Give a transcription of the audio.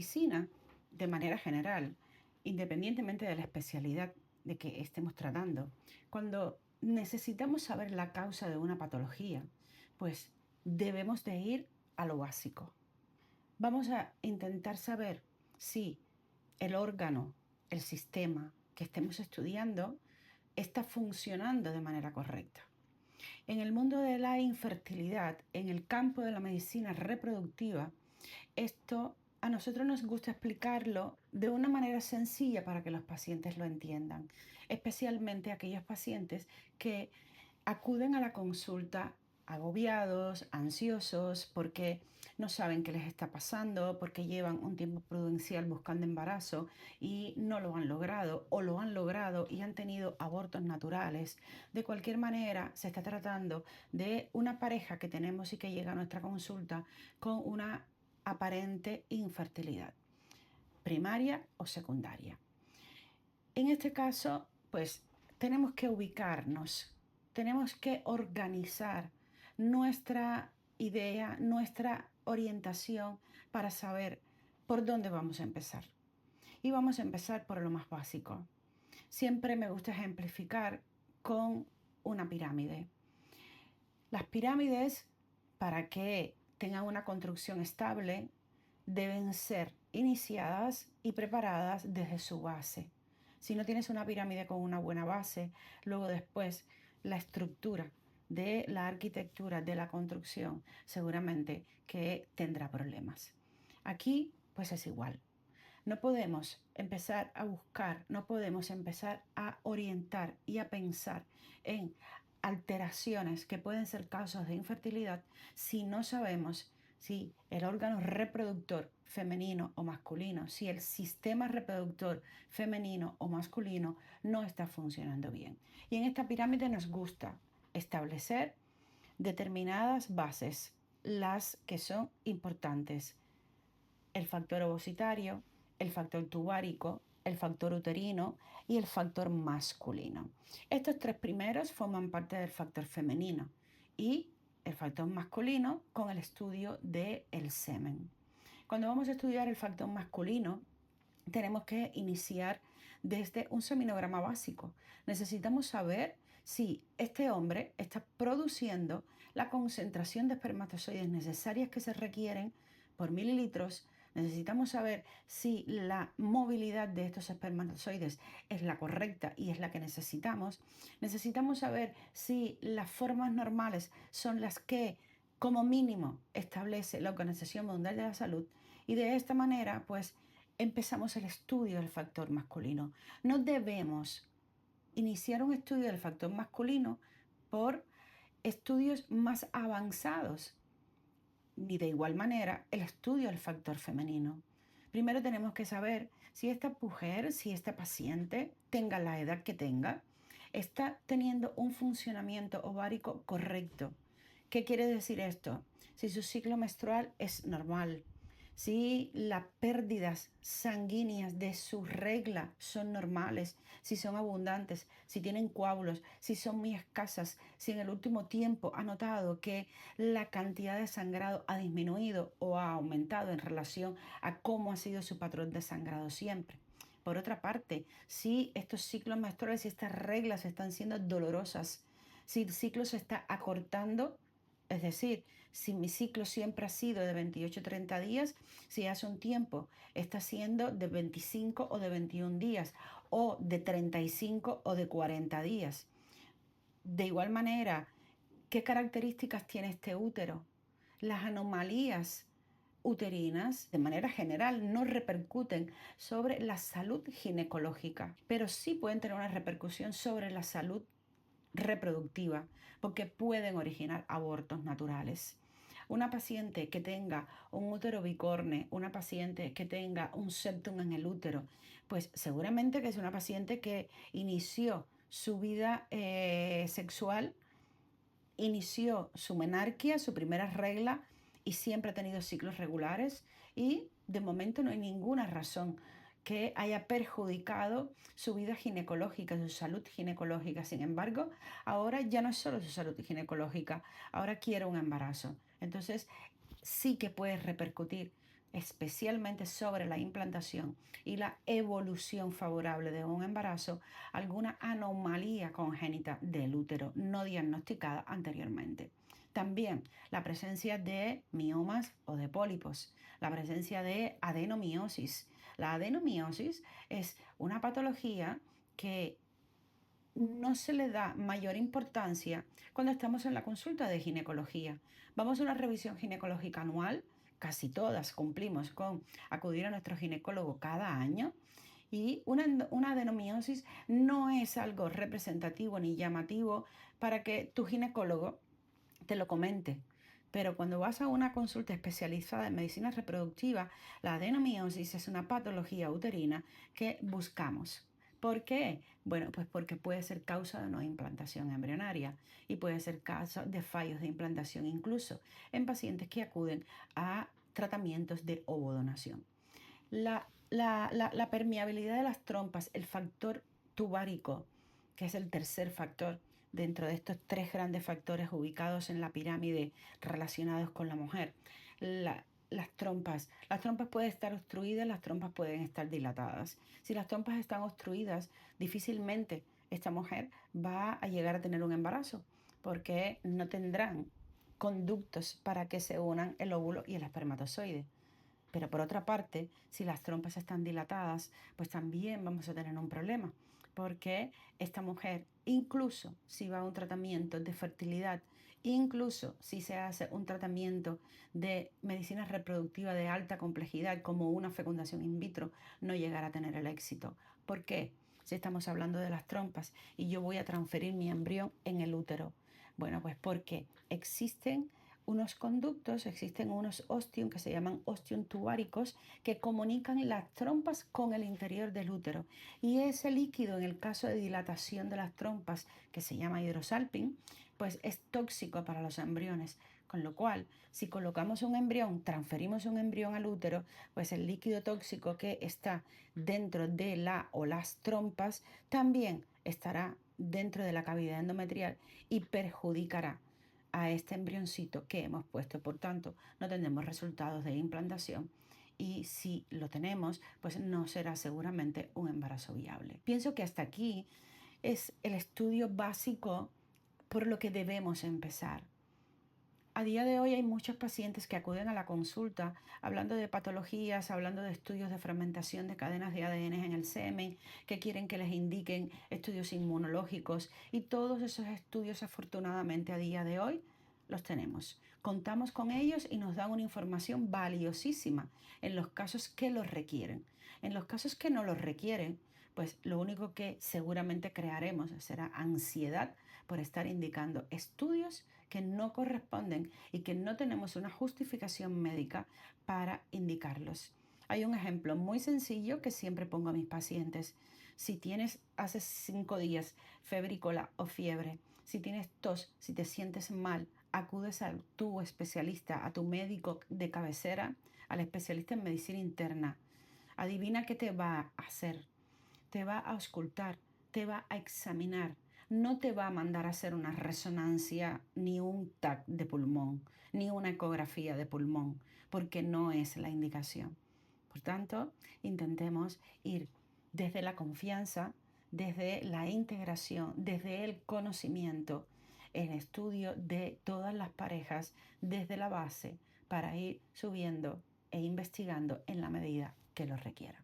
medicina, de manera general, independientemente de la especialidad de que estemos tratando, cuando necesitamos saber la causa de una patología, pues debemos de ir a lo básico. Vamos a intentar saber si el órgano, el sistema que estemos estudiando está funcionando de manera correcta. En el mundo de la infertilidad, en el campo de la medicina reproductiva, esto a nosotros nos gusta explicarlo de una manera sencilla para que los pacientes lo entiendan, especialmente aquellos pacientes que acuden a la consulta agobiados, ansiosos, porque no saben qué les está pasando, porque llevan un tiempo prudencial buscando embarazo y no lo han logrado, o lo han logrado y han tenido abortos naturales. De cualquier manera, se está tratando de una pareja que tenemos y que llega a nuestra consulta con una aparente infertilidad, primaria o secundaria. En este caso, pues tenemos que ubicarnos, tenemos que organizar nuestra idea, nuestra orientación para saber por dónde vamos a empezar. Y vamos a empezar por lo más básico. Siempre me gusta ejemplificar con una pirámide. Las pirámides, para que tengan una construcción estable, deben ser iniciadas y preparadas desde su base. Si no tienes una pirámide con una buena base, luego después la estructura de la arquitectura de la construcción seguramente que tendrá problemas. Aquí pues es igual. No podemos empezar a buscar, no podemos empezar a orientar y a pensar en alteraciones que pueden ser causas de infertilidad si no sabemos si el órgano reproductor femenino o masculino, si el sistema reproductor femenino o masculino no está funcionando bien. Y en esta pirámide nos gusta establecer determinadas bases, las que son importantes: el factor ovocitario, el factor tubárico, el factor uterino y el factor masculino. Estos tres primeros forman parte del factor femenino y el factor masculino con el estudio del semen. Cuando vamos a estudiar el factor masculino, tenemos que iniciar desde un seminograma básico. Necesitamos saber si este hombre está produciendo la concentración de espermatozoides necesarias que se requieren por mililitros. Necesitamos saber si la movilidad de estos espermatozoides es la correcta y es la que necesitamos. Necesitamos saber si las formas normales son las que, como mínimo, establece la Organización Mundial de la Salud. Y de esta manera, pues, empezamos el estudio del factor masculino. No debemos iniciar un estudio del factor masculino por estudios más avanzados, ni de igual manera el estudio del factor femenino. Primero tenemos que saber si esta mujer, si esta paciente, tenga la edad que tenga, está teniendo un funcionamiento ovárico correcto. ¿Qué quiere decir esto? Si su ciclo menstrual es normal, si las pérdidas sanguíneas de su regla son normales, si son abundantes, si tienen coágulos, si son muy escasas, si en el último tiempo ha notado que la cantidad de sangrado ha disminuido o ha aumentado en relación a cómo ha sido su patrón de sangrado siempre. Por otra parte, si estos ciclos menstruales y estas reglas están siendo dolorosas, si el ciclo se está acortando, es decir, si mi ciclo siempre ha sido de 28 a 30 días, si hace un tiempo está siendo de 25 o de 21 días, o de 35 o de 40 días. De igual manera, ¿qué características tiene este útero? Las anomalías uterinas, de manera general, no repercuten sobre la salud ginecológica, pero sí pueden tener una repercusión sobre la salud reproductiva, porque pueden originar abortos naturales. Una paciente que tenga un útero bicorne, una paciente que tenga un septum en el útero, pues seguramente que es una paciente que inició su vida sexual, inició su menarquia, su primera regla, y siempre ha tenido ciclos regulares, y de momento no hay ninguna razón que haya perjudicado su vida ginecológica, su salud ginecológica. Sin embargo, ahora ya no es solo su salud ginecológica, ahora quiere un embarazo. Entonces, sí que puede repercutir especialmente sobre la implantación y la evolución favorable de un embarazo, alguna anomalía congénita del útero no diagnosticada anteriormente. También la presencia de miomas o de pólipos, la presencia de adenomiosis. La adenomiosis es una patología que no se le da mayor importancia cuando estamos en la consulta de ginecología. Vamos a una revisión ginecológica anual, casi todas cumplimos con acudir a nuestro ginecólogo cada año, y una adenomiosis no es algo representativo ni llamativo para que tu ginecólogo te lo comente. Pero cuando vas a una consulta especializada en medicina reproductiva, la adenomiosis es una patología uterina que buscamos. ¿Por qué? Bueno, pues porque puede ser causa de no implantación embrionaria y puede ser causa de fallos de implantación incluso en pacientes que acuden a tratamientos de ovodonación. La permeabilidad de las trompas, el factor tubárico, que es el tercer factor dentro de estos tres grandes factores ubicados en la pirámide relacionados con la mujer. Las trompas pueden estar obstruidas, las trompas pueden estar dilatadas. Si las trompas están obstruidas, difícilmente esta mujer va a llegar a tener un embarazo porque no tendrán conductos para que se unan el óvulo y el espermatozoide. Pero por otra parte, si las trompas están dilatadas, pues también vamos a tener un problema, porque esta mujer, incluso si va a un tratamiento de fertilidad, incluso si se hace un tratamiento de medicina reproductiva de alta complejidad, como una fecundación in vitro, no llegará a tener el éxito. ¿Por qué? Si estamos hablando de las trompas y yo voy a transferir mi embrión en el útero. Bueno, pues porque existen unos conductos, existen unos ostium que se llaman ostium tubáricos que comunican las trompas con el interior del útero. Y ese líquido, en el caso de dilatación de las trompas, que se llama hidrosalpin, pues es tóxico para los embriones. Con lo cual, si colocamos un embrión, transferimos un embrión al útero, pues el líquido tóxico que está dentro de la o las trompas también estará dentro de la cavidad endometrial y perjudicará a este embrioncito que hemos puesto. Por tanto, no tendremos resultados de implantación y si lo tenemos, pues no será seguramente un embarazo viable. Pienso que hasta aquí es el estudio básico por lo que debemos empezar. A día de hoy hay muchos pacientes que acuden a la consulta hablando de patologías, hablando de estudios de fragmentación de cadenas de ADN en el semen, que quieren que les indiquen estudios inmunológicos y todos esos estudios afortunadamente a día de hoy los tenemos. Contamos con ellos y nos dan una información valiosísima en los casos que los requieren. En los casos que no los requieren, pues lo único que seguramente crearemos será ansiedad por estar indicando estudios que no corresponden y que no tenemos una justificación médica para indicarlos. Hay un ejemplo muy sencillo que siempre pongo a mis pacientes. Si tienes hace 5 días febrícola o fiebre, si tienes tos, si te sientes mal, acudes a tu especialista, a tu médico de cabecera, al especialista en medicina interna. Adivina qué te va a hacer. Te va a auscultar, te va a examinar, no te va a mandar a hacer una resonancia, ni un TAC de pulmón, ni una ecografía de pulmón, porque no es la indicación. Por tanto, intentemos ir desde la confianza, desde la integración, desde el conocimiento, el estudio de todas las parejas desde la base para ir subiendo e investigando en la medida que lo requiera.